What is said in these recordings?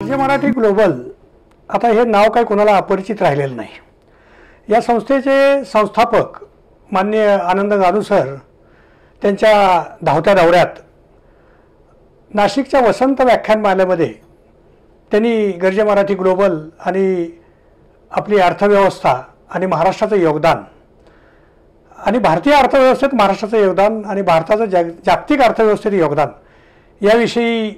Garje Marathi global आता हे नाव काही कोणाला अपरिचित राहिलेलं नाही। या संस्थेचे संस्थापक माननीय आनंद गानू सर त्यांच्या धावत्या दौऱ्यात नाशिकच्या वसंत व्याख्यानमालेमध्ये त्यांनी गर्जे मराठी ग्लोबल आणि आपली अर्थव्यवस्था आणि महाराष्ट्राचं योगदान आणि भारतीय अर्थव्यवस्थेत महाराष्ट्राचं योगदान आणि भारताचं जागतिक अर्थव्यवस्थेत योगदान याविषयी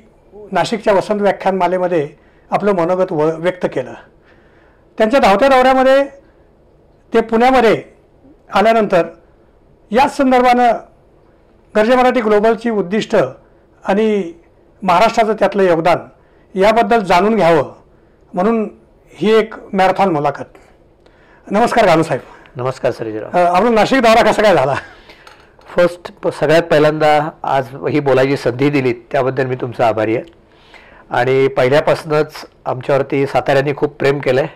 नाशिकच्या वसंत व्याख्यानमालेमध्ये आपलं मनोगत व्यक्त केलं। त्यांच्या धावत्या दौऱ्यामध्ये ते पुण्यामध्ये आल्यानंतर याच संदर्भानं गर्जे मराठी ग्लोबलची उद्दिष्ट आणि महाराष्ट्राचं त्यातलं योगदान याबद्दल जाणून घ्यावं म्हणून ही एक मॅरेथॉन मुलाखत। नमस्कार गानू साहेब। नमस्कार सरीजराव। आपला नाशिक दौरा कसा काय झाला? फर्स्ट सगळ्यात पहिल्यांदा आज ही बोलायची संधी दिली त्याबद्दल मी तुमचा आभारी आहे। आणि पहिल्यापासूनच आमच्यावरती साताऱ्यांनी खूप प्रेम केलं आहे,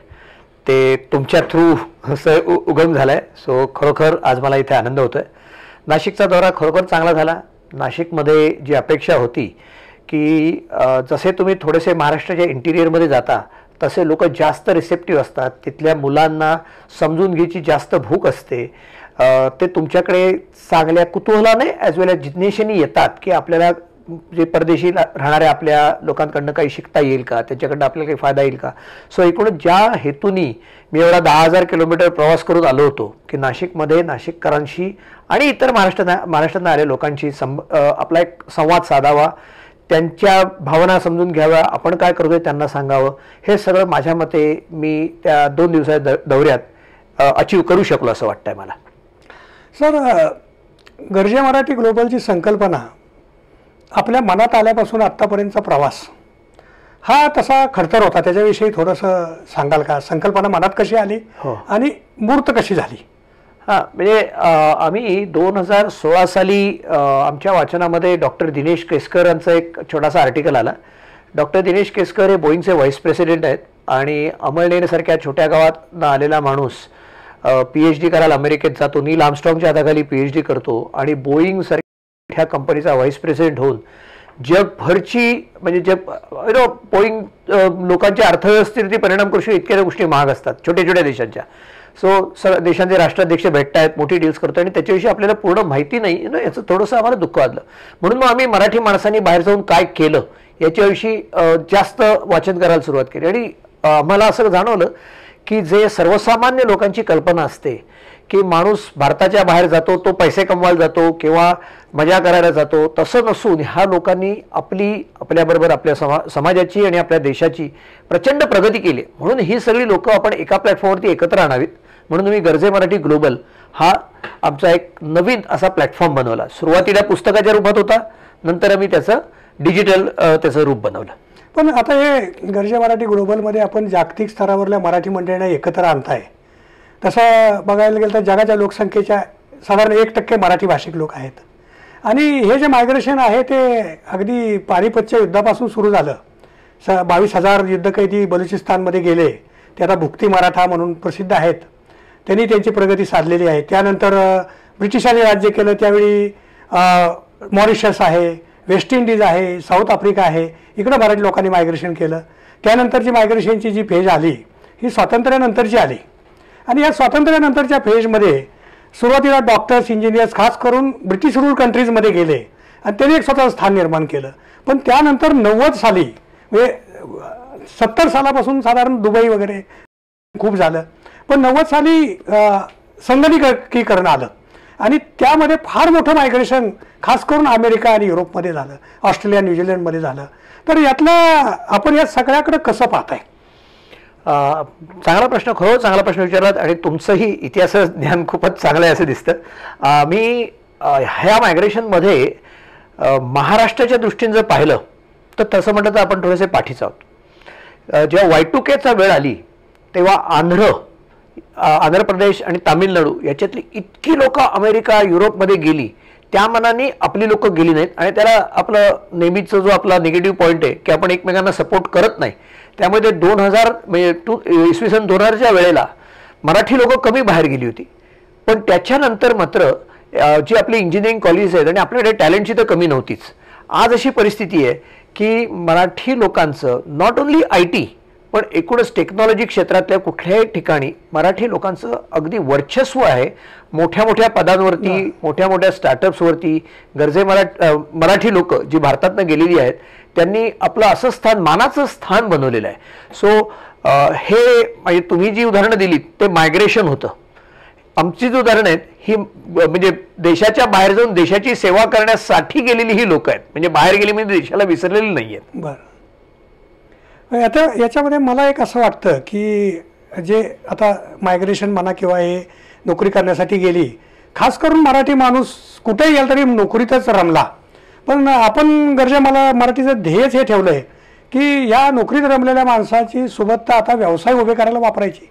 ते तुमच्या थ्रू असं उगम झालं आहे। सो खरोखर आज मला इथे आनंद होतो आहे। नाशिकचा दौरा खरोखर चांगला झाला। नाशिकमध्ये जी अपेक्षा होती की जसे तुम्ही थोडेसे महाराष्ट्राच्या इंटिरियरमध्ये जाता तसे लोक जास्त रिसेप्टिव्ह असतात, तिथल्या मुलांना समजून घ्यायची जास्त भूक असते, ते तुमच्याकडे चांगल्या कुतूहलाने ॲज वेल ॲज जिज्ञेसेने येतात की आपल्याला जे परदेशी राहणाऱ्या आपल्या लोकांकडनं काही शिकता येईल का, त्यांच्याकडनं आपल्याला काही फायदा येईल का। सो एकूण ज्या हेतूनी मी एवढा 10,000 किलोमीटर प्रवास करून आलो होतो की नाशिकमध्ये नाशिककरांशी आणि इतर महाराष्ट्रातून आलेल्या लोकांशी आपला एक संवाद साधावा, त्यांच्या भावना समजून घ्याव्या, आपण काय करतोय त्यांना सांगावं, हे सगळं माझ्या मते मी त्या 2 दिवसाच्या दौऱ्यात अचीव करू शकलो असं वाटतंय मला। सर, गर्जे मराठी ग्लोबलची संकल्पना आपल्या मनात आल्यापासून आत्तापर्यंतचा प्रवास हा तसा खडतर होता, त्याच्याविषयी थोडंसं सांगाल का? संकल्पना मनात कशी आली आणि मूर्त कशी झाली? हां, म्हणजे आम्ही 2016 साली आमच्या वाचनामध्ये डॉक्टर दिनेश केसकर यांचं एक छोटासा आर्टिकल आला। डॉक्टर दिनेश केसकर हे बोईंगचे व्हाईस प्रेसिडेंट आहेत आणि अमळनेरसारख्या छोट्या गावात आलेला माणूस PhD करायला अमेरिकेत जातो, नील आर्मस्ट्रॉंगच्या हाताखाली PhD करतो आणि बोईंग ह्या कंपनीचा व्हाईस प्रेसिडेंट होऊन जगभरची म्हणजे बोईंग लोकांच्या अर्थव्यवस्थेवरती परिणाम करू शकते इतक्या गोष्टी महाग असतात छोट्या छोट्या देशांच्या। सो देशांचे राष्ट्राध्यक्ष भेटत आहेत, मोठी डील्स करतो आणि त्याच्याविषयी आपल्याला पूर्ण माहिती नाही ना, याचं थोडंसं आम्हाला दुःख वाटलं। म्हणून मग आम्ही मराठी माणसांनी बाहेर जाऊन काय केलं याच्याविषयी जास्त वाचन करायला सुरुवात केली आणि आम्हाला असं जाणवलं की जे सर्वसामान्य लोकांची कल्पना असते की माणूस भारताच्या बाहेर जातो, तो पैसे कमवायला जातो किंवा मजा करायला जातो, तसं नसून ह्या लोकांनी आपल्याबरोबर आपल्या समाजाची आणि आपल्या देशाची प्रचंड प्रगती केली। म्हणून ही सगळी लोक आपण एका प्लॅटफॉर्मवरती एकत्र आणावीत म्हणून मी गर्जे मराठी ग्लोबल हा आमचा एक नवीन असा प्लॅटफॉर्म बनवला। सुरुवातीला पुस्तकाच्या रूपात होता, नंतर आम्ही त्याचं डिजिटल त्याचं रूप बनवलं। पण आता हे गर्जे मराठी ग्लोबलमध्ये आपण जागतिक स्तरावरल्या मराठी मंडळींना एकत्र आणताय, तसं बघायला गेलं तर जगाच्या लोकसंख्येच्या साधारण 1% मराठी भाषिक लोक आहेत आणि हे जे मायग्रेशन आहे ते अगदी पानिपतच्या युद्धापासून सुरू झालं। 22,000 युद्धकैदी बलुचिस्तानमध्ये गेले, ते आता भुक्ती मराठा म्हणून प्रसिद्ध आहेत, त्यांनी त्यांची प्रगती साधलेली आहे। त्यानंतर ब्रिटिशांनी राज्य केलं त्यावेळी मॉरिशस आहे, वेस्ट इंडिज आहे, साऊथ आफ्रिका आहे, इकडं मराठी लोकांनी मायग्रेशन केलं। त्यानंतरची मायग्रेशनची जी फेज आली ही स्वातंत्र्यानंतरची आली आणि या स्वातंत्र्यानंतरच्या फेजमध्ये सुरुवातीला डॉक्टर्स, इंजिनियर्स खास करून ब्रिटिश रूल कंट्रीजमध्ये गेले आणि त्यांनी एक स्वतःचं स्थान निर्माण केलं। पण त्यानंतर 90 साली म्हणजे 70 सालापासून साधारण दुबई वगैरे खूप झालं, पण 90 साली संगणकीकरण आलं आणि त्यामध्ये फार मोठं मायग्रेशन खास करून अमेरिका आणि युरोपमध्ये झालं, ऑस्ट्रेलिया, न्यूझीलंडमध्ये झालं। तर यातलं आपण या सगळ्याकडे कसं पाहताय? चांगला प्रश्न, खरं चांगला प्रश्न विचारलात आणि तुमचंही इतिहास ज्ञान खूपच चांगलं आहे असं दिसतं। मी ह्या मायग्रेशनमध्ये महाराष्ट्राच्या दृष्टीने जर पाहिलं तर तसं म्हटलं तर आपण थोडेसे पाठीच आहोत। जेव्हा Y2Kचा वेळ आली तेव्हा आंध्र प्रदेश आणि तामिळनाडू याच्यातली इतकी लोक अमेरिका, युरोपमध्ये गेली, त्या मनाने आपली लोक गेली नाहीत आणि त्याला आपलं नेहमीचा जो आपला निगेटिव्ह पॉईंट आहे की आपण एकमेकांना सपोर्ट करत नाही, त्यामुळे 2000 म्हणजे इसवी सन 2000च्या वेळेला मराठी लोक कमी बाहेर गेली होती। पण त्याच्यानंतर मात्र जी आपली इंजिनिअरिंग कॉलेज आहेत आणि आपल्याकडे टॅलेंटची तर कमी नव्हतीच। आज अशी परिस्थिती आहे की मराठी लोकांचं नॉट ओन्ली IT पण एकूणच टेक्नॉलॉजी क्षेत्रातल्या कुठल्याही ठिकाणी मराठी लोकांचं अगदी वर्चस्व आहे. मोठ्या मोठ्या पदांवरती, मोठ्या मोठ्या स्टार्टअप्सवरती मराठी लोक जी भारतातनं गेलेली आहेत त्यांनी आपलं असं स्थान, मानाचं स्थान बनवलेलं आहे. सो हे म्हणजे तुम्ही जी उदाहरणं दिली ते मायग्रेशन होतं. आमची जी उदाहरणं आहेत ही म्हणजे देशाच्या बाहेर जाऊन देशाची सेवा करण्यासाठी गेलेली ही लोक आहेत. म्हणजे बाहेर गेली म्हणजे देशाला विसरलेली नाही आहेत. बरं, आता याच्यामध्ये मला एक असं वाटतं की जे आता मायग्रेशन म्हणा किंवा हे नोकरी करण्यासाठी गेली, खास करून मराठी माणूस कुठेही गेला तरी नोकरीतच रमला. पण आपण गरजे मला मराठीचं ध्येयच हे ठेवलं आहे की या नोकरीत रमलेल्या माणसाची सोबतता आता व्यवसाय उभे करायला वापरायची.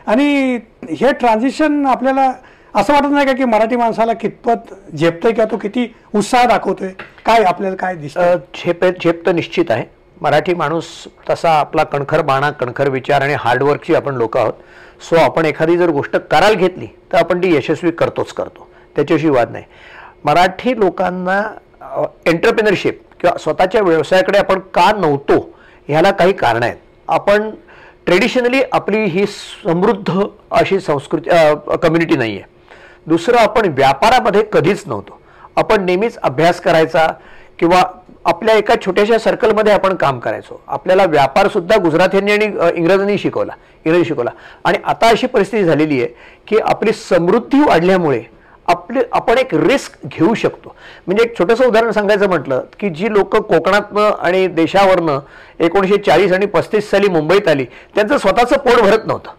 आणि हे ट्रान्झिशन आपल्याला असं वाटत नाही का की मराठी माणसाला कितपत झेपतंय किंवा तो किती उत्साह दाखवतोय? काय आपल्याला काय दिसतं? झेप तर निश्चित आहे. मराठी माणूस तसा आपला कणखर बाणा, कणखर विचार आणि हार्डवर्कची आपण लोक आहोत. सो आपण एखादी जर गोष्ट करायला घेतली तर आपण ती यशस्वी करतो, त्याच्याशी वाद नाही. मराठी लोकांना एंटरप्रेनरशिप किंवा स्वतःच्या व्यवसायाकडे आपण का नव्हतो ह्याला काही कारण आहेत. आपण ट्रेडिशनली आपली ही समृद्ध अशी संस्कृती कम्युनिटी नाही आहे. दुसरं, आपण व्यापारामध्ये कधीच नव्हतो. आपण नेहमीच अभ्यास करायचा किंवा आपल्या एका छोट्याशा सर्कलमध्ये आपण काम करायचो. आपल्याला व्यापारसुद्धा गुजराथ्यांनी आणि इंग्रजांनी शिकवला. आणि आता अशी परिस्थिती झालेली आहे की आपली समृद्धी वाढल्यामुळे आपण एक रिस्क घेऊ शकतो. म्हणजे एक छोटंसं उदाहरण सांगायचं म्हटलं की जी लोक कोकणातनं आणि देशावरनं 1940 आणि 35 साली मुंबईत आली त्यांचं स्वतःचं पोट भरत नव्हतं.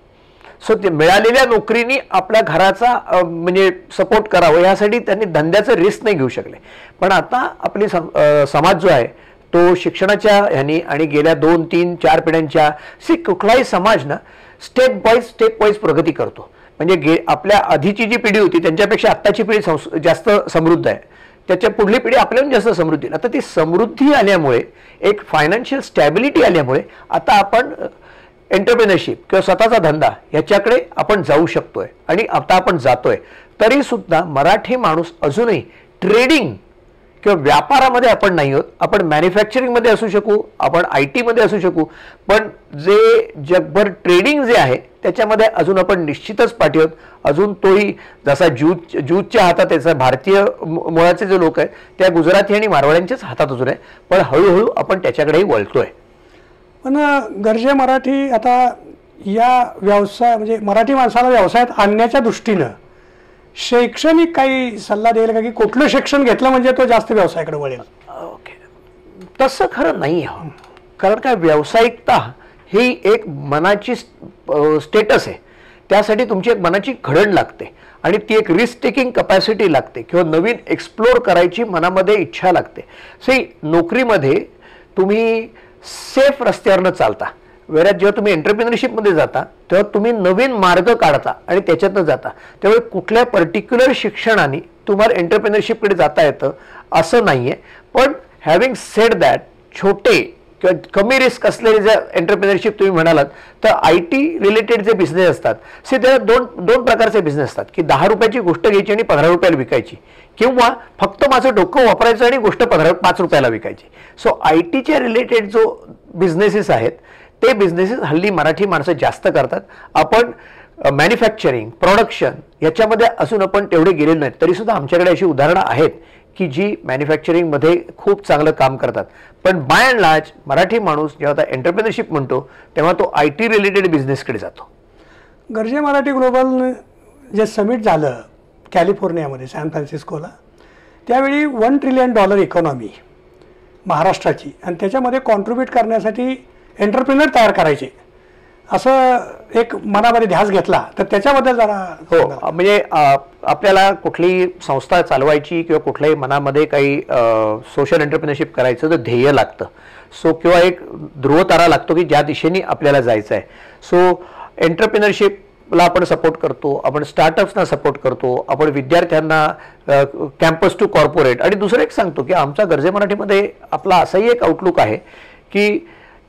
सो ते मिळालेल्या नोकरीनी आपल्या घराचा म्हणजे सपोर्ट करावं यासाठी त्यांनी धंद्याचं रिस्क नाही घेऊ शकले. पण आता आपली समाज जो आहे तो शिक्षणाच्या ह्यानी आणि गेल्या 2, 3, 4 पिढ्यांच्या कुठलाही समाज ना स्टेप वाईज प्रगती करतो. म्हणजे आपल्या आधीची जी पिढी होती त्यांच्यापेक्षा आत्ताची पिढी जास्त समृद्ध आहे. त्याच्या पुढली पिढी आपल्याहून जास्त समृद्धी. आता ती समृद्धी आल्यामुळे, एक फायनान्शियल स्टॅबिलिटी आल्यामुळे आता आपण एंटरप्रेनरशिप किंवा स्वतःचा धंदा ह्याच्याकडे आपण जाऊ शकतोय आणि आता आपण जातोय. तरी सुद्धा मराठी माणूस अजूनही ट्रेडिंग किंवा व्यापारामध्ये आपण नाही आहोत. आपण मॅन्युफॅक्चरिंगमध्ये असू शकू, आपण IT मध्ये असू शकू, पण जे जगभर ट्रेडिंग जे आहे त्याच्यामध्ये अजून आपण निश्चितच पाठी आहोत. अजून तोही जसा ज्यूजच्या हातात त्याचा भारतीय मुळाचे जे लोक आहेत त्या गुजराती आणि मारवाड्यांच्याच हातात अजून आहे. पण हळूहळू आपण त्याच्याकडेही वळतोय. पण गरजे मराठी आता या व्यवसाय म्हणजे मराठी माणसाला व्यवसायात आणण्याच्या दृष्टीनं शैक्षणिक काही सल्ला देईल का की कुठलं शिक्षण घेतलं म्हणजे तो जास्त व्यवसायाकडे वळेल? ओके, तसं खरं नाही आहे. कारण काय, व्यावसायिकता ही एक मनाची स्टेटस आहे. त्यासाठी तुमची एक मनाची घडण लागते आणि ती एक रिस्क टेकिंग कपॅसिटी लागते किंवा नवीन एक्सप्लोर करायची मनामध्ये इच्छा लागते. नोकरीमध्ये तुम्ही सेफ रस्त्यावरनं चालता, वेळात जेव्हा तुम्ही एंटरप्रेनरशिपमध्ये जाता तेव्हा तुम्ही नवीन मार्ग काढता आणि त्याच्यातनं जाता. त्यामुळे कुठल्या पर्टिक्युलर शिक्षणाने तुम्हाला एंटरप्रेनरशिपकडे जाता येतं असं नाही आहे. पण हॅव्हिंग सेड दॅट, छोटे किंवा कमी रिस्क असलेले जे एंटरप्रेनरशिप तुम्ही म्हणालात तर IT रिलेटेड जे बिझनेस असतात त्याला दोन प्रकारचे बिझनेस असतात की 10 रुपयाची गोष्ट घ्यायची आणि 15 रुपयाला विकायची, किंवा फक्त माझं डोकं वापरायचं आणि गोष्ट 5 रुपयाला विकायची. सो ITच्या रिलेटेड जो बिझनेसेस आहेत ते बिझनेसेस हल्ली मराठी माणसं जास्त करतात. आपण मॅन्युफॅक्चरिंग, प्रोडक्शन याच्यामध्ये असून आपण तेवढे गेलेलो नाहीत. तरीसुद्धा आमच्याकडे अशी उदाहरणं आहेत की जी मॅन्युफॅक्चरिंगमध्ये खूप चांगलं काम करतात. पण बाय अँड लार्ज मराठी माणूस जेव्हा आता एंटरप्रेनरशिप म्हणतो तेव्हा तो IT रिलेटेड बिझनेसकडे जातो. गरजे मराठी ग्लोबल जे समिट झालं कॅलिफोर्नियामध्ये सॅन फ्रान्सिस्कोला, त्यावेळी $1 ट्रिलियन इकॉनॉमी महाराष्ट्राची, आणि त्याच्यामध्ये कॉन्ट्रीब्यूट करण्यासाठी एंटरप्रेनर तयार करायचे असं एक मनामध्ये ध्यास घेतला. तर त्याच्याबद्दल जरा हो, म्हणजे आपल्याला कुठलीही संस्था चालवायची किंवा कुठल्याही मनामध्ये काही सोशल एंटरप्रेनरशिप करायचं तर ध्येय लागतं. सो किंवा एक ध्रुवतारा लागतो की ज्या दिशेने आपल्याला जायचं आहे. सो एंटरप्रेनरशिपला आपण सपोर्ट करतो, आपण स्टार्टअप्सना सपोर्ट करतो, आपण विद्यार्थ्यांना कॅम्पस टू कॉर्पोरेट. आणि दुसरं एक सांगतो की आमचा गरजे मराठीमध्ये आपला असाही एक आउटलुक आहे की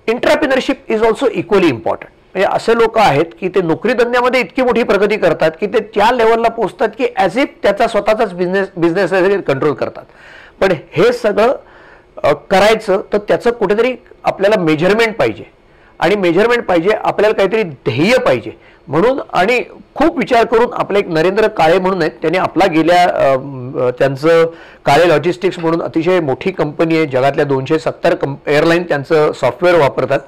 entrepreneurship is also equally important. म्हणजे असे लोक आहेत की ते नोकरी धंद्यामध्ये इतकी मोठी प्रगती करतात की ते त्या लेवलला पोहोचतात की ॲज इफ त्याचा स्वतःचाच बिझनेस कंट्रोल करतात. पण हे सगळं करायचं तर त्याचं कुठेतरी आपल्याला मेजरमेंट पाहिजे आणि मेजरमेंट पाहिजे आपल्याला काहीतरी ध्येय पाहिजे म्हणून आणि खूप विचार करून आपले एक नरेंद्र काळे म्हणून आहेत त्यांनी आपला गेल्या त्यांचं काळे लॉजिस्टिक्स म्हणून अतिशय मोठी कंपनी आहे जगातल्या 270 एअरलाईन त्यांचं सॉफ्टवेअर वापरतात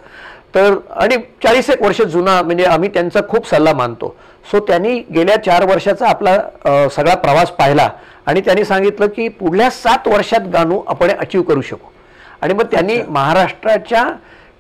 तर आणि 40 एक वर्ष जुना म्हणजे आम्ही त्यांचा खूप सल्ला मानतो सो त्यांनी गेल्या 4 वर्षाचा आपला सगळा प्रवास पाहिला आणि त्यांनी सांगितलं की पुढल्या 7 वर्षात गानू आपण अचीव करू शकू आणि मग त्यांनी महाराष्ट्राच्या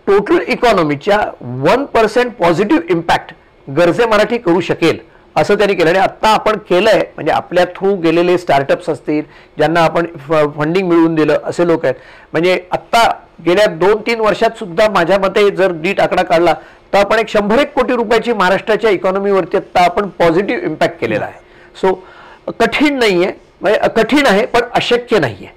टोटल इकॉनॉमीच्या 1% पॉझिटिव्ह इम्पॅक्ट गर्जे मराठी करू शकेल असं त्यांनी केलं आणि आत्ता आपण केलंय म्हणजे आपल्या थ्रू गेलेले स्टार्टअप्स असतील ज्यांना आपण फंडिंग मिळवून दिलं असे लोक आहेत म्हणजे आत्ता गेल्या 2-3 वर्षात सुद्धा माझ्या मते जर नीट आकडा काढला तर आपण एक 100 कोटी रुपयाची महाराष्ट्राच्या इकॉनॉमीवरती आत्ता आपण पॉझिटिव्ह इम्पॅक्ट केलेला आहे सो कठीण नाहीये म्हणजे कठीण आहे पण अशक्य नाहीये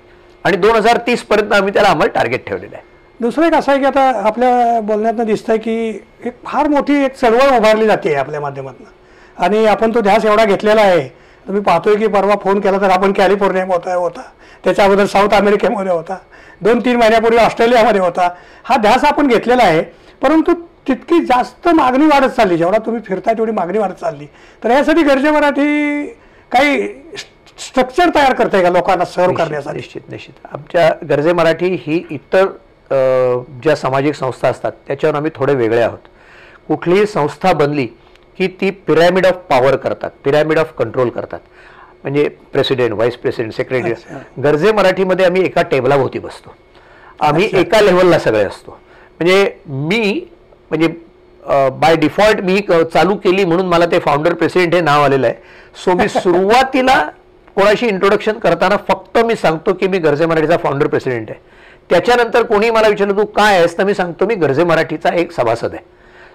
आणि 2030 पर्यंत आम्ही त्याला आम्हाला टार्गेट ठेवलेलं आहे दुसरं एक असं आहे की आता आपल्या बोलण्यातनं दिसतंय की एक फार मोठी एक चळवळ उभारली जाते आपल्या माध्यमातून आणि आपण तो ध्यास एवढा घेतलेला आहे तुम्ही पाहतोय की परवा फोन केला तर आपण कॅलिफोर्नियामध्ये होता त्याच्या अगोदर साऊथ अमेरिकेमध्ये होता 2-3 महिन्यापूर्वी ऑस्ट्रेलियामध्ये होता हा ध्यास आपण घेतलेला आहे परंतु तितकी जास्त मागणी वाढत चालली जेवढा तुम्ही फिरताय तेवढी मागणी वाढत चालली तर यासाठी गर्जे मराठी काही स्ट्रक्चर तयार करते का लोकांना सर्व करण्यासाठी निश्चित आमच्या गर्जे मराठी ही इतर ज्या सामाजिक संस्था असतात त्याच्यावर आम्ही थोडे वेगळे आहोत कुठलीही संस्था बनली की ती पिरॅमिड ऑफ पॉवर करतात पिरॅमिड ऑफ कंट्रोल करतात म्हणजे प्रेसिडेंट व्हाईस प्रेसिडेंट सेक्रेटरी गर्जे मराठीमध्ये आम्ही एका टेबलाभोवती बसतो आम्ही एका लेवलला सगळे असतो म्हणजे बाय डिफॉल्ट मी चालू केली म्हणून मला ते फाउंडर प्रेसिडेंट हे नाव आलेलं आहे सो मी सुरुवातीला कोणाशी इंट्रोडक्शन करताना फक्त मी सांगतो की मी गर्जे मराठीचा फाउंडर प्रेसिडेंट आहे त्याच्यानंतर कोणी मला विचारलं तू काय आहेस तर मी सांगतो मी गर्जे मराठीचा एक सभासद आहे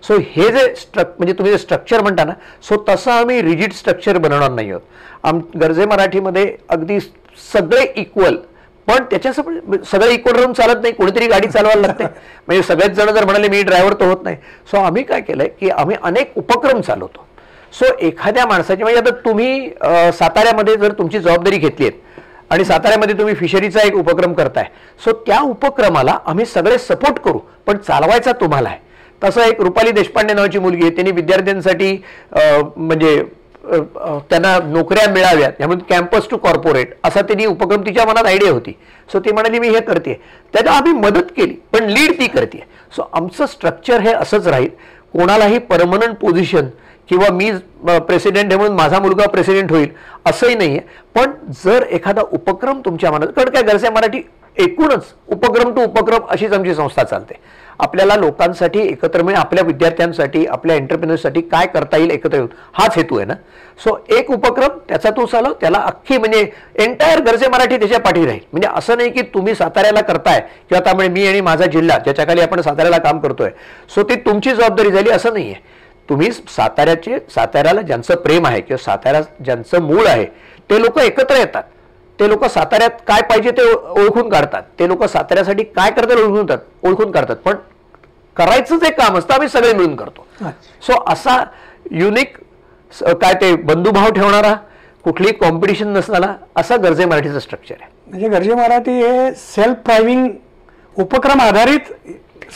सो हे जे म्हणजे तुम्ही जे स्ट्रक्चर म्हणता ना सो तसं आम्ही रिजिड स्ट्रक्चर बनवणार नाही आहोत गर्जे मराठीमध्ये अगदी सगळे इक्वल पण त्याच्यासोबत सगळे इक्वल राहून चालत नाही कोणीतरी गाडी चालवायला लागते म्हणजे सगळेच जण जर म्हणाले मी ड्रायव्हर तर होत नाही सो आम्ही काय केलंय की आम्ही अनेक उपक्रम चालवतो सो एखाद्या माणसाची म्हणजे आता तुम्ही साताऱ्यामध्ये जर तुमची जबाबदारी घेतली आहे आणि साताऱ्यामध्ये तुम्ही फिशरीचा एक उपक्रम करताय सो त्या उपक्रमाला आम्ही सगळे सपोर्ट करू पण चालवायचा तुम्हाला आहे तसं एक रुपाली देशपांडे नावाची मुलगी आहे त्यांनी विद्यार्थ्यांसाठी म्हणजे त्यांना नोकऱ्या मिळाव्यात यामुळे कॅम्पस टू कॉर्पोरेट असा त्यांनी उपक्रम तिच्या मनात आयडिया होती सो ती म्हणाली मी हे करते त्याला आम्ही मदत केली पण लीड ती करते सो आमचं स्ट्रक्चर हे असंच राहील कोणालाही परमनंट पोझिशन किंवा मी प्रेसिडेंट आहे म्हणून माझा मुलगा प्रेसिडेंट होईल असंही नाहीये पण जर एखादा उपक्रम तुमच्या मनात कारण काय गर्जे मराठी एकूणच उपक्रम टू उपक्रम अशीच आमची संस्था चालते आपल्याला लोकांसाठी एकत्र मिळून आपल्या विद्यार्थ्यांसाठी आपल्या एंटरप्रेन्योरसाठी काय करता येईल एकत्र येऊन हाच हेतू आहे ना सो एक उपक्रम त्याचा तो चालव त्याला अख्खी म्हणजे एंटायर गर्जे मराठी त्याच्या पाठी राहील म्हणजे असं नाही की तुम्ही साताऱ्याला करताय किंवा त्यामुळे मी आणि माझा जिल्हा ज्याच्याखाली आपण साताऱ्याला काम करतोय सो ती तुमची जबाबदारी झाली असं नाहीये तुम्ही साताऱ्याला ज्यांचं प्रेम आहे किंवा साताऱ्या ज्यांचं मूळ आहे ते लोक एकत्र येतात ते लोक साताऱ्यात काय पाहिजे ते ओळखून काढतात ते लोक साताऱ्यासाठी काय करतात ओळखून काढतात पण करायचं जे काम असतं आम्ही सगळे मिळून करतो सो असा युनिक काय ते बंधुभाव ठेवणारा कुठलीही कॉम्पिटिशन नसणारा असा गर्जे मराठीचं स्ट्रक्चर आहे म्हणजे गर्जे मराठी हे सेल्फ ड्रायव्हिंग उपक्रम आधारित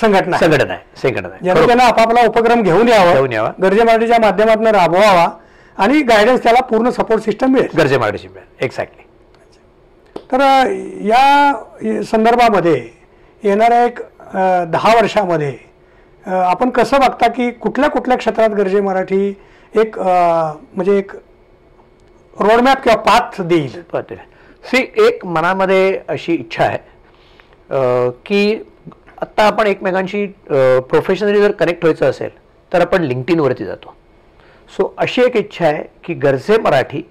संघटना आहे ज्याने त्यांना आपापला उपक्रम घेऊन यावा गर्जे मराठीच्या माध्यमातून राबवावा आणि गायडन्स त्याला पूर्ण सपोर्ट सिस्टम मिळेल गर्जे मराठीची मिळेल एक्झॅक्टली तर या संदर्भामध्ये येणाऱ्या एक 10 वर्षामध्ये आपण कसं बघता की कुठल्या कुठल्या क्षेत्रात गर्जे मराठी एक म्हणजे एक रोडमॅप किंवा पाथ देईल एक मनामध्ये अशी इच्छा आहे की आत्ता आपण एकमेकांशी प्रोफेशनली जर कनेक्ट व्हायचं असेल तर आपण लिंक्डइनवरती जातो सो अशी एक इच्छा आहे की गर्जे मराठी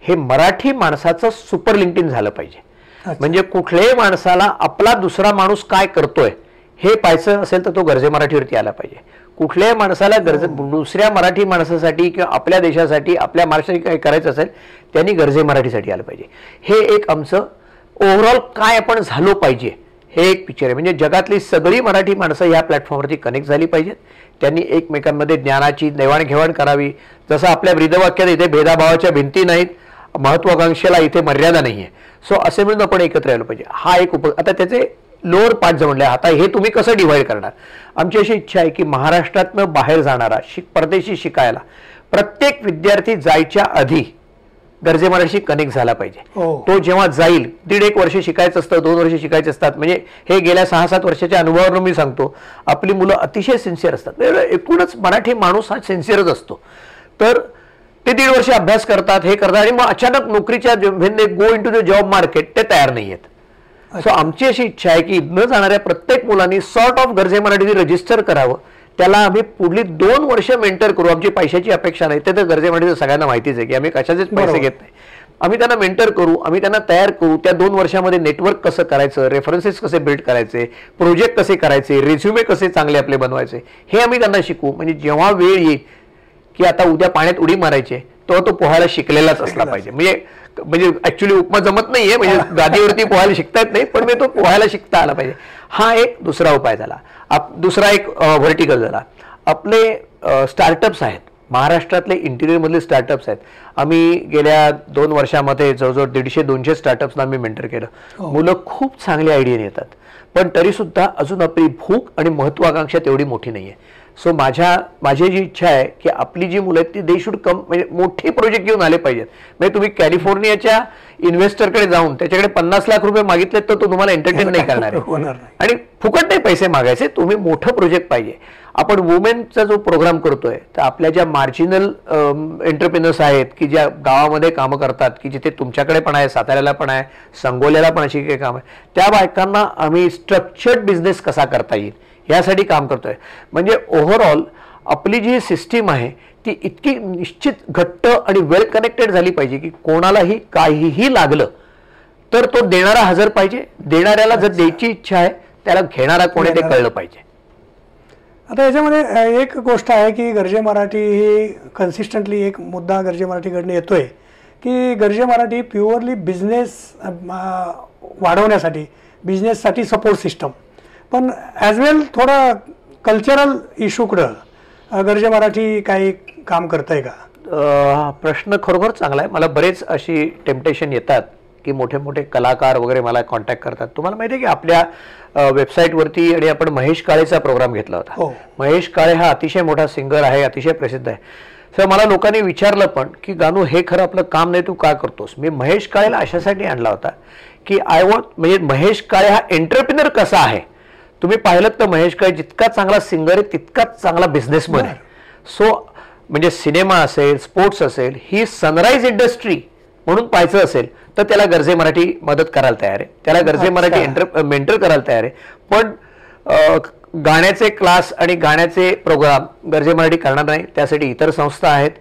हे मराठी माणसाचं सुपर लिंक्डइन झालं पाहिजे म्हणजे कुठल्याही माणसाला आपला दुसरा माणूस काय करतोय हे पाहायचं असेल तर तो गर्जे मराठीवरती आला पाहिजे कुठल्याही माणसाला दुसऱ्या मराठी माणसासाठी किंवा आपल्या देशासाठी आपल्या महाराष्ट्रासाठी काही करायचं असेल त्यांनी गर्जे मराठीसाठी आलं पाहिजे हे एक आमचं ओव्हरऑल काय आपण झालो पाहिजे हे एक पिक्चर आहे म्हणजे जगातली सगळी मराठी माणसं या प्लॅटफॉर्मवरती कनेक्ट झाली पाहिजेत त्यांनी एकमेकांमध्ये ज्ञानाची देवाणघेवाण करावी जसं आपल्या ब्रीदवाक्यात इथे भेदाभावाच्या भिंती नाहीत महत्वाकांक्षेला इथे मर्यादा नाहीये सो असे म्हणून आपण एकत्र यायला पाहिजे हा एक आता त्याचे लोअर पार्ट जे म्हणले आता हे तुम्ही कसं डिव्हाइड करणार. आमची अशी इच्छा आहे की महाराष्ट्रातनं बाहेर जाणारा परदेशी शिकायला प्रत्येक विद्यार्थी जायच्या आधी गरजे मराठीशी कनेक्ट झाला पाहिजे. तो जेव्हा जाईल 1.5 वर्ष शिकायचं असतं, 2 वर्ष शिकायचे असतात. म्हणजे हे गेल्या 6-7 वर्षाच्या अनुभवावरून मी सांगतो, आपली मुलं अतिशय सिन्सिअर असतात. एकूणच मराठी माणूस हा सिन्सिअरच असतो. तर ते 1.5 वर्ष अभ्यास करतात, हे करतात आणि मग अचानक नोकरीच्या when they go into the job market ते तयार नाही आहेत. सो आमची अशी इच्छा आहे की न जाणाऱ्या प्रत्येक मुलांनी सॉर्ट ऑफ गरजे मराठी रजिस्टर करावं. त्याला आम्ही पुढली 2 वर्ष मेंटर करू. आमची पैशाची अपेक्षा नाही. ते तर गरजे मराठीचं सगळ्यांना माहितीच आहे की आम्ही कशाचेच पैसे घेत नाही. आम्ही त्यांना मेंटर करू, आम्ही त्यांना तयार करू. त्या 2 वर्षामध्ये नेटवर्क कसं करायचं, रेफरन्सेस कसे बिल्ड करायचे, प्रोजेक्ट कसे करायचे, रेझ्युमे कसे चांगले आपले बनवायचे, हे आम्ही त्यांना शिकवू. म्हणजे जेव्हा वेळ येईल की आता उद्या पाण्यात उडी मारायचे तेव्हा तो पोहायला शिकलेलाच असला पाहिजे. म्हणजे ऍक्च्युली उपमा जमत नाहीये, म्हणजे गादीवरती पोहायला शिकता येत नाही, पण मी तो पोहायला शिकता आला पाहिजे. हा एक दुसरा उपाय झाला. दुसरा एक व्हर्टिकल झाला. आपले स्टार्टअप्स आहेत, महाराष्ट्रातले इंटिरियर मधले स्टार्टअप्स आहेत. आम्ही गेल्या 2 वर्षामध्ये जवळजवळ 150-200 स्टार्टअप्सना आम्ही मेंटर केलं. मुलं खूप चांगली आयडिया येतात, पण तरी सुद्धा अजून आपली भूक आणि महत्वाकांक्षा तेवढी मोठी नाहीये. सो माझी जी इच्छा आहे की आपली जी मुलं आहेत ती दे शुड कम, म्हणजे मोठे प्रोजेक्ट घेऊन आले पाहिजेत. म्हणजे तुम्ही कॅलिफोर्नियाच्या इन्व्हेस्टरकडे जाऊन त्याच्याकडे 50 लाख रुपये मागितलेत तर तो तुम्हाला एंटरटेन नाही करणार आहे. आणि फुकट नाही पैसे मागायचे, तुम्ही मोठं प्रोजेक्ट पाहिजे. आपण वुमेनचा जो प्रोग्राम करतोय तर आपल्या ज्या मार्जिनल एंटरप्रेनर्स आहेत की ज्या गावामध्ये कामं करतात, की जिथे तुमच्याकडे पण आहे, साताऱ्याला पण आहे, संगोल्याला पण अशी काही काम आहे, त्या बायकांना आम्ही स्ट्रक्चर्ड बिझनेस कसा करता येईल यासाठी काम करतोय. म्हणजे ओव्हरऑल आपली जी सिस्टीम आहे ती इतकी निश्चित घट्ट आणि वेल कनेक्टेड झाली पाहिजे की कोणालाही काहीही लागलं तर तो देणारा हजर पाहिजे. देणाऱ्याला जर द्यायची इच्छा आहे त्याला घेणारा कोणी ते कळलं पाहिजे. आता याच्यामध्ये एक गोष्ट आहे की गरजे मराठी ही कन्सिस्टंटली एक मुद्दा गरजे मराठीकडनं येतोय की गरजे मराठी प्युअरली बिझनेस वाढवण्यासाठी, बिझनेससाठी सपोर्ट सिस्टम, पण ॲज वेल थोडं कल्चरल इश्यूकडं गरजे मराठी काही काम करतंय का? प्रश्न खरोखर चांगला आहे. मला बरेच अशी टेम्पटेशन येतात की मोठे मोठे कलाकार वगैरे मला कॉन्टॅक्ट करतात. तुम्हाला माहिती आहे की आपल्या वेबसाईटवरती आणि आपण महेश काळेचा प्रोग्राम घेतला होता. महेश काळे हा अतिशय मोठा सिंगर आहे, अतिशय प्रसिद्ध आहे. सर मला लोकांनी विचारलं पण की गानू हे खरं आपलं काम नाही, तू का करतोस? मी महेश काळेला अशासाठी आणला होता की म्हणजे महेश काळे हा एंटरप्रिनर कसा आहे. तुम्ही पाहिलं तर महेश काळे जितका चांगला सिंगर आहे तितकाच चांगला बिझनेसमन आहे. सो म्हणजे सिनेमा असेल, स्पोर्ट्स असेल, ही सनराईज इंडस्ट्री म्हणून पाहायचं असेल तर त्याला गरजे मराठी मदत करायला तयार आहे, त्याला गरजे मराठी मेंटर करायला तयार आहे. पण गाण्याचे क्लास आणि गाण्याचे प्रोग्राम गरजे मराठी करणार नाही. त्यासाठी इतर संस्था आहेत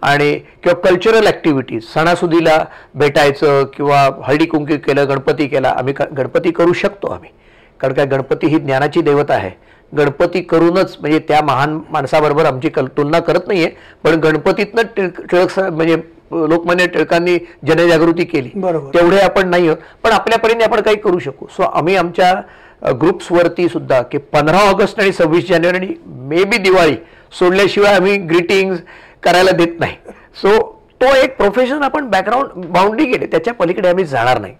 आणि किंवा कल्चरल ॲक्टिव्हिटीज, सणासुदीला भेटायचं किंवा हळदी कुंकू केलं, गणपती केला, आम्ही गणपती करू शकतो आम्ही, कारण काय गणपती ही ज्ञानाची देवता आहे. गणपती करूनच म्हणजे त्या महान माणसाबरोबर आमची तुलना करत नाहीये, पण गणपतीतनं टिळक म्हणजे लोकमान्य टिळकांनी जनजागृती केली तेवढे आपण नाही आहोत, पण आपल्या परीने आपण काही करू शकू. सो आम्ही आमच्या ग्रुप्सवरती सुद्धा की 15 ऑगस्ट आणि 26 जानेवारी मे बी दिवाळी सोडल्याशिवाय आम्ही ग्रीटिंग्स करायला देत नाही. सो तो एक प्रोफेशन आपण बॅकग्राऊंड बाउंड्री केले, त्याच्या पलीकडे आम्ही जाणार नाही.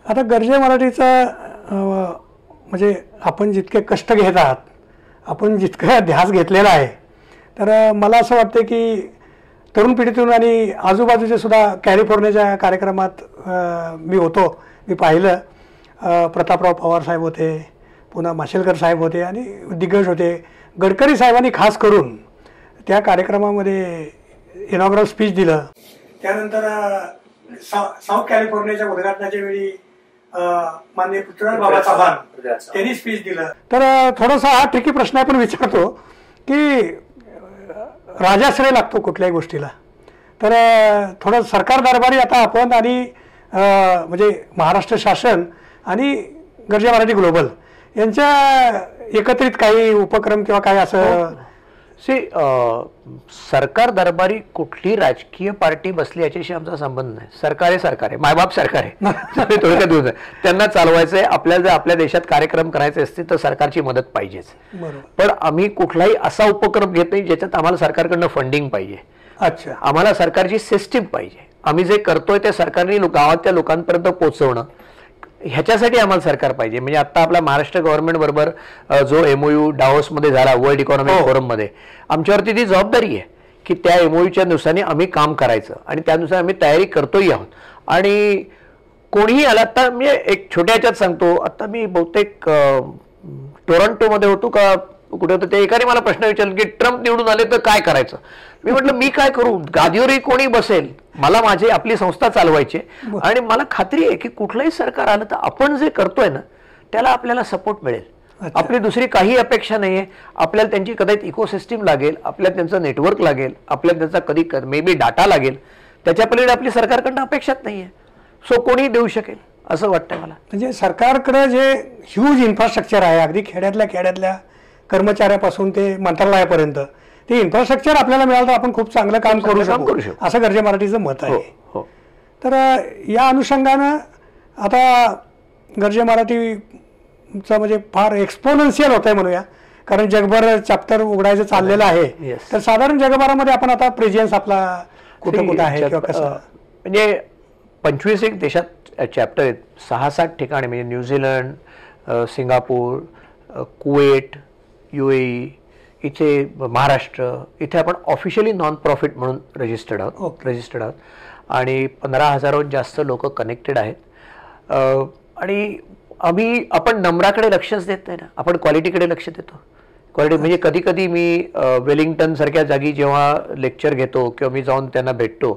आता गरजे मराठीचा म्हणजे आपण जितके कष्ट घेत आहात, आपण जितका ध्यास घेतलेला आहे, तर मला असं वाटतं की तरुण पिढीतून आणि आजूबाजूचे सुद्धा कॅलिफोर्नियाच्या कार्यक्रमात मी होतो, मी पाहिलं. प्रतापराव पवार साहेब होते, पुन्हा माशेलकर साहेब होते आणि दिग्गज होते. गडकरी साहेबांनी खास करून त्या कार्यक्रमामध्ये इनॉग्रल स्पीच दिलं. त्यानंतर साऊथ कॅलिफोर्नियाच्या उद्घाटनाच्या वेळी माननीय पृथ्वीराज बाबा चव्हाण त्यांनी स्पीच दिलं. तर थोडासा हा ट्रिकी प्रश्न आपण विचारतो की राजाश्रय लागतो कुठल्याही गोष्टीला, तर थोडं सरकार दरबारी आता आपण आणि म्हणजे महाराष्ट्र शासन आणि गरजे मराठी ग्लोबल यांच्या एकत्रित काही उपक्रम किंवा काय असं सरकार दरबारी कुठली राजकीय पार्टी बसली याच्याशी आमचा संबंध नाही. सरकार आहे, मायबाप सरकार आहे, थोडक्यात त्यांना चालवायचंय. आपल्याला जर आपल्या देशात कार्यक्रम करायचे असतील तर सरकारची मदत पाहिजेच. पण आम्ही कुठलाही असा उपक्रम घेत नाही ज्याच्यात आम्हाला सरकारकडनं फंडिंग पाहिजे. अच्छा, आम्हाला सरकारची सिस्टीम पाहिजे. आम्ही जे करतोय ते सरकारने गावातल्या लोकांपर्यंत पोहोचवणं. ह्याच्यासाठी आम्हाला सरकार पाहिजे. म्हणजे आता आपल्या महाराष्ट्र गव्हर्नमेंट बरोबर जो MOU डावोसमध्ये झाला वर्ल्ड इकॉनॉमिक फोरममध्ये, आमच्यावरती ती जबाबदारी आहे की त्या MOUच्या नुसार आम्ही काम करायचं आणि त्यानुसार आम्ही तयारी करतोही आहोत. आणि कोणीही आला, आता मी एक छोट्या ह्याच्यात सांगतो, आता मी बहुतेक टोरंटोमध्ये होतो का कुठे होतं, ते एकाने मला प्रश्न विचारला की ट्रम्प निवडून आले तर काय करायचं. मी म्हटलं मी काय करू, गादीवरही कोणी बसेल, मला माझी आपली संस्था चालवायची आणि मला खात्री आहे की कुठलंही सरकार आलं तर आपण जे करतोय ना त्याला आपल्याला सपोर्ट मिळेल. आपली दुसरी काही अपेक्षा नाहीये. आपल्याला त्यांची कदाचित इकोसिस्टीम लागेल, आपल्याला त्यांचं नेटवर्क लागेल, आपल्याला त्यांचा कधी मे बी डाटा लागेल, त्याच्या पलीकडे आपली सरकारकडनं अपेक्षाच नाहीये. सो कोणी देऊ शकेल असं वाटतंय मला. म्हणजे सरकारकडे जे ह्यूज इन्फ्रास्ट्रक्चर आहे, अगदी खेड्यातल्या कर्मचाऱ्यापासून ते मंत्रालयापर्यंत, ते इन्फ्रास्ट्रक्चर आपल्याला मिळालं तर आपण खूप चांगलं काम करू शकू, असं गर्जे मराठीचं मत आहे. तर या अनुषंगानं आता गर्जे मराठीचं म्हणजे फार एक्सपोनेन्शियल होत आहे म्हणूया, कारण जगभर चॅप्टर उघडायचं चाललेलं आहे. तर साधारण जगभरामध्ये आपण आता प्रेझेन्स आपला कुठं कुठं आहे किंवा कसं, म्हणजे 25 देशात चॅप्टर आहेत, 6-7 ठिकाणी, म्हणजे न्यूझीलंड, सिंगापूर, कुवेट, UAE, इथे महाराष्ट्र, इथे आपण ऑफिशियली नॉन प्रॉफिट म्हणून रजिस्टर्ड आहोत आणि 15,000हून जास्त लोक कनेक्टेड आहेत. आणि आपण नंबराकडे लक्षच देत नाही ना, आपण क्वालिटीकडे लक्ष देतो. क्वालिटी म्हणजे कधी कधी मी वेलिंग्टन सारख्या जागी जेव्हा लेक्चर घेतो किंवा मी जाऊन त्यांना भेटतो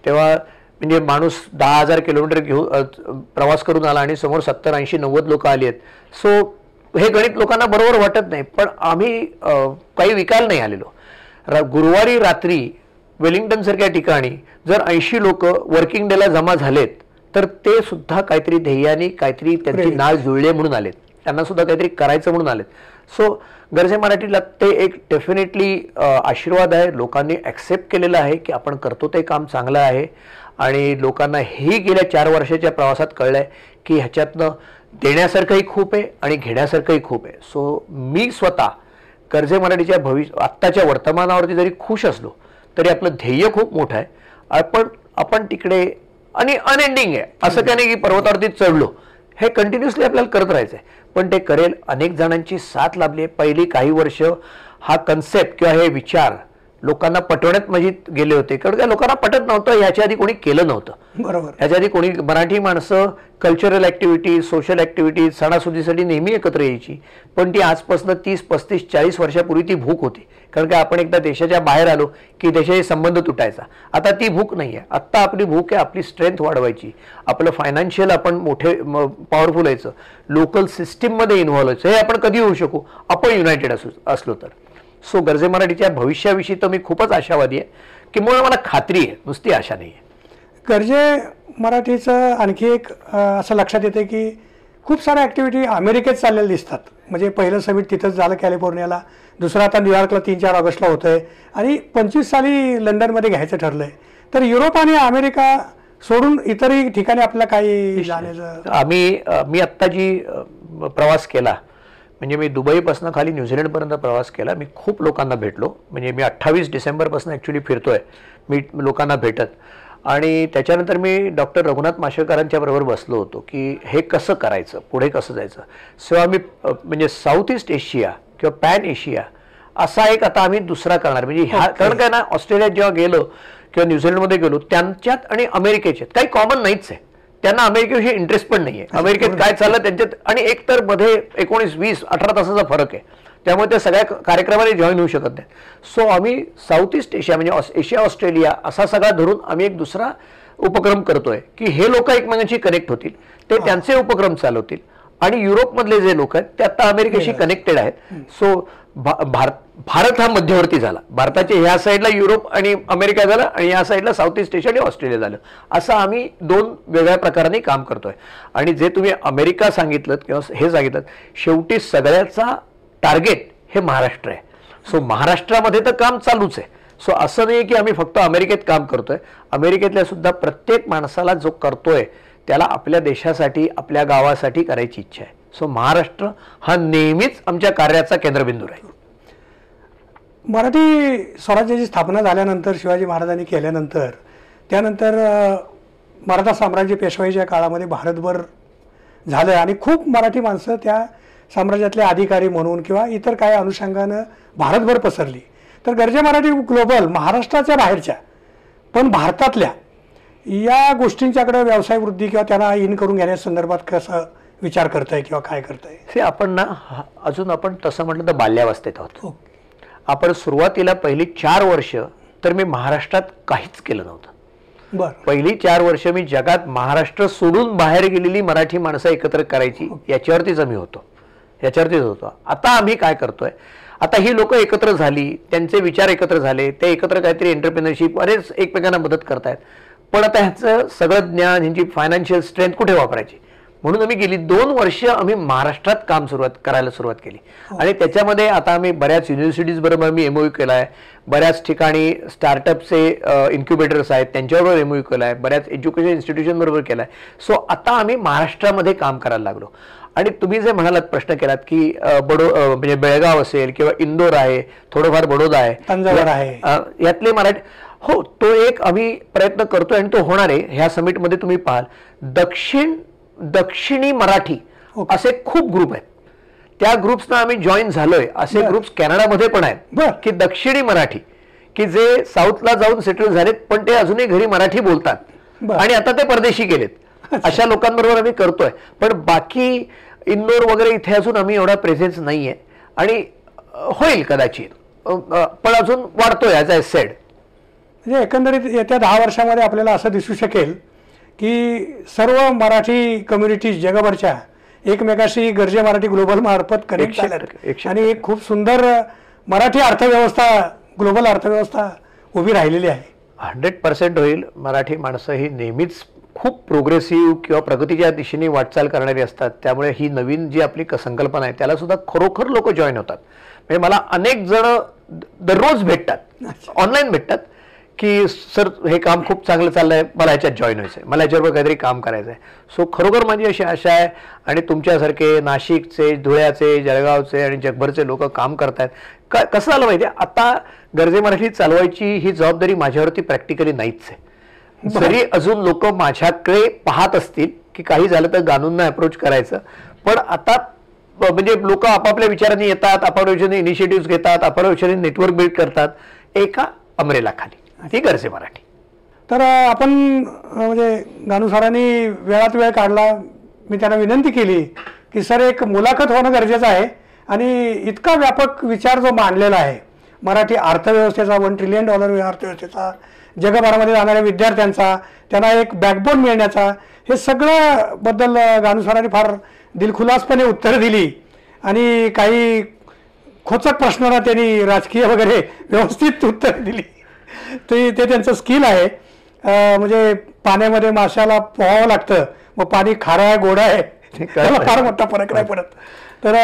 तेव्हा म्हणजे माणूस 10,000 किलोमीटर घेऊन प्रवास करून आला आणि समोर 70, 80, 90 लोक आली आहेत. सो हे गणित लोकांना बरोबर वाटत नाही, पण आम्ही काही विकायला नाही आलेलो. गुरुवारी रात्री वेलिंग्टन सारख्या ठिकाणी जर 80 लोक वर्किंग डेला जमा झालेत तर ते सुद्धा काहीतरी ध्येयाने, काहीतरी त्यांची नाळ जुळले म्हणून आलेत, त्यांना सुद्धा काहीतरी करायचं म्हणून आलेत. सो गर्जे मराठीला ते एक डेफिनेटली आशीर्वाद आहे. लोकांनी ॲक्सेप्ट केलेलं आहे की आपण करतो ते काम चांगलं आहे आणि लोकांना हे गेल्या 4 वर्षाच्या प्रवासात कळलंय की ह्याच्यातनं देण्यासारखंही खूप आहे आणि घेण्यासारखंही खूप आहे. सो मी स्वतः गर्जे मराठीच्या आत्ताच्या वर्तमानावरती जरी खुश असलो तरी आपलं ध्येय खूप मोठं आहे. आपण तिकडे आणि अनएंडिंग आहे, असं काही नाही की पर्वतावरती चढलो, हे कंटिन्युअसली आपल्याला करत राहायचं आहे. पण ते करेल, अनेक जणांची साथ लाभली आहे. पहिली काही वर्ष हा कन्सेप्ट किंवा हे विचार लोकांना पटवण्यात माझी गेले होते, कारण त्या लोकांना पटत नव्हतं, याच्या आधी कोणी केलं नव्हतं. बरोबर. याच्या आधी कोणी मराठी माणसं कल्चरल ॲक्टिव्हिटीज, सोशल ॲक्टिव्हिटीज, सणासुदीसाठी नेहमी एकत्र यायची, पण ती आजपासून 30, 35, 40 वर्षापूर्वी ती भूक होती. कारण का आपण एकदा देशाच्या बाहेर आलो की देशाचे संबंध तुटायचा. आता ती भूक नाही आहे. आत्ता आपली भूक आहे आपली स्ट्रेंथ वाढवायची, आपलं फायनान्शियल आपण मोठे पॉवरफुल व्हायचं, लोकल सिस्टीममध्ये इन्व्हॉल्व व्हायचं. हे आपण कधी होऊ शकू, आपण युनायटेड असलो तर. सो गर्जे मराठीच्या भविष्याविषयी तर मी खूपच आशावादी आहे, किंवा मला खात्री आहे, नुसती आशा नाही आहे. गर्जे मराठीचं आणखी एक असं लक्षात येते की खूप साऱ्या ॲक्टिव्हिटी अमेरिकेत चाललेल्या दिसतात. म्हणजे पहिलं समिट तिथंच झालं कॅलिफोर्नियाला, दुसरं आता न्यूयॉर्कला 3-4 ऑगस्टला होतं आहे आणि 25 साली लंडनमध्ये घ्यायचं ठरलं आहे. तर युरोप आणि अमेरिका सोडून इतरही ठिकाणी आपल्याला काही जाण्याचं, मी आत्ता जी प्रवास केला, म्हणजे मी दुबईपासून खाली न्यूझीलंडपर्यंत प्रवास केला. मी खूप लोकांना भेटलो. म्हणजे मी 28 डिसेंबरपासून ॲक्च्युली फिरतोय मी लोकांना भेटत. आणि त्याच्यानंतर मी डॉक्टर रघुनाथ माशेलकरांच्या बरोबर बसलो होतो की हे कसं करायचं, पुढे कसं जायचं. सो आम्ही म्हणजे साऊथ ईस्ट एशिया किंवा पॅन एशिया असा एक आता आम्ही दुसरा करणार. म्हणजे कारण काय ना, ऑस्ट्रेलियात जेव्हा गेलो किंवा न्यूझीलंडमध्ये गेलो, त्यांच्यात आणि अमेरिकेच्यात काही कॉमन नाहीच आहे. त्यांना अमेरिकेविषयी इंटरेस्ट पण नाही आहे, अमेरिकेत काय चाललं त्यांच्यात. आणि एक तर मध्ये 19, 20, 18 तासाचा फरक आहे, त्यामुळे ते सगळ्या कार्यक्रमाला जॉईन होऊ शकत नाही. सो आम्ही साऊथ ईस्ट एशिया म्हणजे एशिया ऑस्ट्रेलिया असा सगळा धरून आम्ही एक दुसरा उपक्रम करतोय की हे लोक एकमेकांशी कनेक्ट होतील, ते त्यांचे उपक्रम चालवतील आणि युरोपमधले जे लोक आहेत ते आता अमेरिकेशी कनेक्टेड आहेत. सो भारत हा मध्यवर्ती झाला. भारताच्या ह्या साईडला युरोप आणि अमेरिका झालं आणि या साईडला साऊथ ईस्ट एशिया आणि ऑस्ट्रेलिया झालं. असं आम्ही 2 वेगळ्या प्रकाराने काम करतोय. आणि जे तुम्ही अमेरिका सांगितलं किंवा हे सांगितलं, शेवटी सगळ्याचा टार्गेट हे महाराष्ट्र आहे. सो महाराष्ट्रामध्ये तर काम चालूच आहे. सो असं नाही की आम्ही फक्त अमेरिकेत काम करतोय, अमेरिकेतल्या सुद्धा प्रत्येक माणसाला जो करतोय त्याला आपल्या देशासाठी, आपल्या गावासाठी करायची इच्छा आहे. सो महाराष्ट्र हा नेहमीच आमच्या कार्याचा केंद्रबिंदू राहील. मराठी स्वराज्याची स्थापना झाल्यानंतर, शिवाजी महाराजांनी केल्यानंतर, त्यानंतर मराठा साम्राज्य पेशवाईच्या काळामध्ये भारतभर झालं आणि खूप मराठी माणसं त्या साम्राज्यातले अधिकारी म्हणून किंवा इतर काही अनुषंगानं भारतभर पसरली. तर गर्जे मराठी ग्लोबल महाराष्ट्राच्या बाहेरच्या पण भारतातल्या या गोष्टींच्याकडे व्यवसाय वृद्धी किंवा त्यांना इन करून घेण्यासंदर्भात कसं विचार करताय किंवा काय करताय? हे आपण ना अजून आपण तसं म्हटलं तर बाल्यावस्थेत आहोत. आपण सुरुवातीला पहिली 4 वर्ष तर मी महाराष्ट्रात काहीच केलं नव्हतं. बरं. पहिली 4 वर्ष मी जगात महाराष्ट्र सोडून बाहेर गेलेली मराठी माणसं एकत्र करायची याच्यावरतीच आम्ही होतो, याच्यावरतीच होतो. आता आम्ही काय करतोय, आता ही लोक एकत्र झाली, त्यांचे विचार एकत्र झाले, ते एकत्र काहीतरी एंटरप्रेनरशिप बरेच एकमेकांना मदत करतायत. पण आता ह्याचं सगळं ज्ञान, ह्यांची फायनान्शियल स्ट्रेंथ कुठे वापरायची, म्हणून आम्ही गेली 2 वर्ष आम्ही महाराष्ट्रात काम करायला सुरुवात केली. आणि त्याच्यामध्ये आता आम्ही बऱ्याच युनिव्हर्सिटीज बरोबर आम्ही एमओयू केला आहे, बऱ्याच ठिकाणी स्टार्टअपचे इन्क्युबेटर्स आहेत त्यांच्याबरोबर एमओयू केला आहे, बऱ्याच एज्युकेशन इन्स्टिट्यूशन बरोबर केला आहे. सो आता आम्ही महाराष्ट्रामध्ये काम करायला लागलो. आणि तुम्ही जे म्हणालात, प्रश्न केलात की म्हणजे बेळगाव असेल किंवा इंदोर आहे, थोडंफार बडोदा आहे, तंजावर आहे, यातले मराठी, हो तो एक आम्ही प्रयत्न करतोय आणि तो होणार आहे. ह्या समिटमध्ये तुम्ही पाहाल दक्षिणी मराठी असे खूप ग्रुप आहेत, त्या ग्रुप्सना आम्ही जॉईन झालोय. असे ग्रुप्स कॅनडामध्ये पण आहेत की दक्षिणी मराठी, की जे साऊथला जाऊन सेटल झालेत पण ते अजूनही घरी मराठी बोलतात आणि आता ते परदेशी गेलेत. अशा लोकांबरोबर आम्ही करतोय. पण बाकी इंदोर वगैरे इथे अजून आम्ही एवढा प्रेझेन्स नाहीये आणि होईल कदाचित, पण अजून वाढतोय ॲज आय सेड. म्हणजे एकंदरीत येत्या 10 वर्षामध्ये आपल्याला असं दिसू शकेल की सर्व मराठी कम्युनिटीज जगभरच्या एकमेकाशी गर्जे मराठी ग्लोबल मार्फत कनेक्ट झाल्यात आणि एक खूप सुंदर मराठी अर्थव्यवस्था, ग्लोबल अर्थव्यवस्था उभी राहिलेली आहे. 100% होईल. मराठी माणसं ही नेहमीच खूप प्रोग्रेसिव्ह किंवा प्रगतीच्या दिशेने वाटचाल करणारी असतात. त्यामुळे ही नवीन जी आपली संकल्पना आहे त्याला सुद्धा खरोखर लोक जॉईन होतात. म्हणजे मला अनेक जण दररोज भेटतात, ऑनलाईन भेटतात की सर हे काम खूप चांगलं चाललंय, मला ह्याच्यात जॉईन व्हायचं आहे, मला ह्याच्यावर काहीतरी काम करायचं आहे. सो खरोखर माझी अशी आशा आहे. आणि तुमच्यासारखे नाशिकचे, धुळ्याचे, जळगावचे आणि जगभरचे लोक काम करतायत. कसं झालं माहिती आहे, आता गर्जे मराठी चालवायची ही जबाबदारी माझ्यावरती प्रॅक्टिकली नाहीच आहे. जरी अजून लोक माझ्याकडे पाहत असतील की काही झालं तर गानूंना अप्रोच करायचं, पण आता म्हणजे लोक आपापल्या विचारांनी येतात, आपापल्या विचारांनी इनिशिएटिव्ह घेतात, आपापल्या विचारांनी नेटवर्क बिल्ड करतात एका अमरेलाखाली, ती गर्जे मराठी. तर आपण म्हणजे गानू सरांनी वेळात वेळ काढला. मी त्यांना विनंती केली की सर एक मुलाखत होणं गरजेचं आहे आणि इतका व्यापक विचार जो मांडलेला आहे मराठी अर्थव्यवस्थेचा, $1 ट्रिलियन अर्थव्यवस्थेचा, जगभरामध्ये जाणाऱ्या विद्यार्थ्यांचा, त्यांना एक बॅकबोन मिळण्याचा, हे सगळं बद्दल गानू सरांनी फार दिलखुलासपणे उत्तरं दिली आणि काही खोचक प्रश्नांना त्यांनी राजकीय वगैरे व्यवस्थित उत्तरं दिली. ते त्यांचं स्किल आहे. म्हणजे पाण्यामध्ये माशाला पोहावं लागतं, मग पाणी खारं आहे गोड आहे त्याला फार मोठा फरक नाही पडत. तर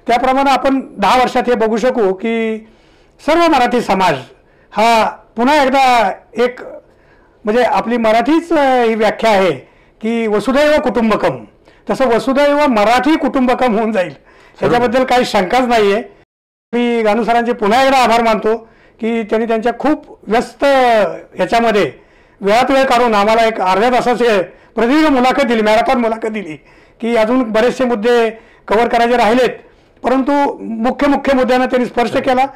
त्याप्रमाणे आपण 10 वर्षात हे बघू शकू की सर्व मराठी समाज हा पुन्हा एकदा एक म्हणजे आपली मराठीच ही व्याख्या आहे की वसुधैव कुटुंबकम, तसं वसुधैव मराठी कुटुंबकम होऊन जाईल, ह्याच्याबद्दल काही शंकाच नाही आहे. मी गानू सरांचे पुन्हा एकदा आभार मानतो की त्यांनी त्यांच्या खूप व्यस्त ह्याच्यामध्ये वेळात वेळ काढून आम्हाला एक अर्ध्या तासाचे प्रदीर्घ मुलाखत दिली, मॅरेथॉन मुलाखत दिली की अजून बरेचसे मुद्दे कव्हर करायचे राहिलेत, परंतु मुख्य मुद्द्यांना त्यांनी स्पर्श केला.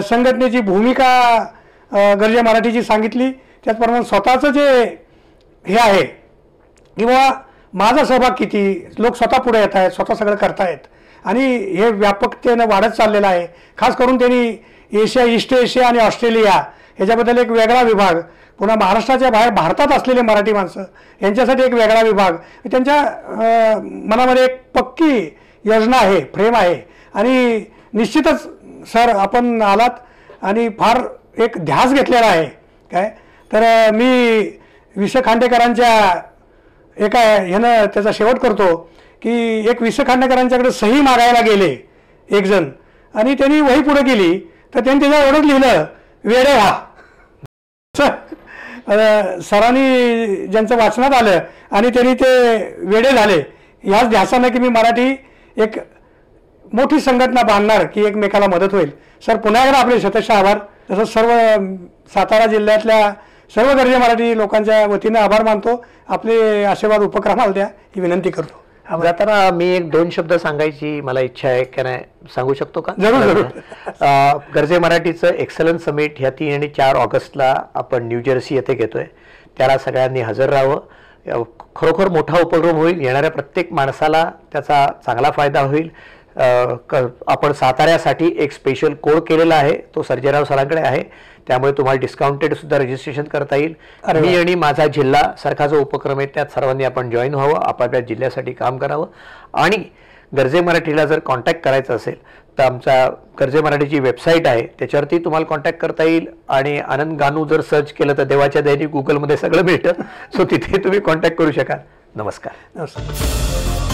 संघटनेची भूमिका गर्जे मराठीची सांगितली, त्याचप्रमाणे स्वतःचं जे हे आहे किंवा माझा सहभाग किती, लोक स्वतः पुढे येत आहेत, स्वतः सगळं करतायत आणि हे व्यापकतेनं वाढत चाललेलं आहे. खास करून त्यांनी एशिया, ईस्ट एशिया आणि ऑस्ट्रेलिया ह्याच्याबद्दल एक वेगळा विभाग, पुन्हा महाराष्ट्राच्या बाहेर भारतात असलेले मराठी माणसं यांच्यासाठी एक वेगळा विभाग, त्यांच्या मनामध्ये एक पक्की योजना आहे, फ्रेम आहे. आणि निश्चितच सर आपण आलात आणि फार एक ध्यास घेतलेला आहे काय. तर मी वि. स. खांडेकरांच्या एका ह्यानं त्याचा शेवट करतो की एक वि. स. खांडेकरांच्याकडे सही मागायला गेले एक जण आणि त्यांनी वही पुढे केली तर त्यांनी त्याच्या एवढंच लिहिलं वेडे व्हा. सरांनी ज्यांचं वाचनात आलं आणि त्यांनी ते वेडे झाले, ह्याच ध्यासानं की मी मराठी एक मोठी संघटना बांधणार की एकमेकाला मदत होईल. सर पुन्हा एकदा आपले शतशः आभार. तसंच सर्व सातारा जिल्ह्यातल्या सर्व गर्जे मराठी लोकांच्या वतीनं आभार मानतो. आपले आशीर्वाद उपक्रमाला द्या ही विनंती करतो. जाताना मी एक 2 शब्द सांगायची मला इच्छा आहे की नाही, सांगू शकतो का? जरूर जरूर. गर्जे मराठीचं एक्सलन्स समिट ह्या 3 आणि 4 ऑगस्टला आपण न्यू जर्सी येथे घेतोय. त्याला सगळ्यांनी हजर राहावं. खरोखर मोठा उपक्रम होईल. येणाऱ्या प्रत्येक माणसाला त्याचा चांगला फायदा होईल. आपण साताऱ्यासाठी एक स्पेशल कोड केलेला आहे, तो सर्जेराव सरांकडे आहे, त्यामुळे तुम्हाला डिस्काउंटेड सुद्धा रजिस्ट्रेशन करता येईल. मी आणि माझा जिल्हा सारखा जो उपक्रम आहे त्यात सर्वांनी आपण जॉईन व्हावं, आपापल्या जिल्ह्यासाठी काम करावं. आणि गर्जे मराठीला जर कॉन्टॅक्ट करायचं असेल तर आमचा गर्जे मराठीची वेबसाईट आहे, त्याच्यावरती तुम्हाला कॉन्टॅक्ट करता येईल. आणि आनंद गानू जर सर्च केलं तर देवाच्या दयेने गुगलमध्ये सगळं मिळतं, सो तिथे तुम्ही कॉन्टॅक्ट करू शकाल. नमस्कार. नमस्कार.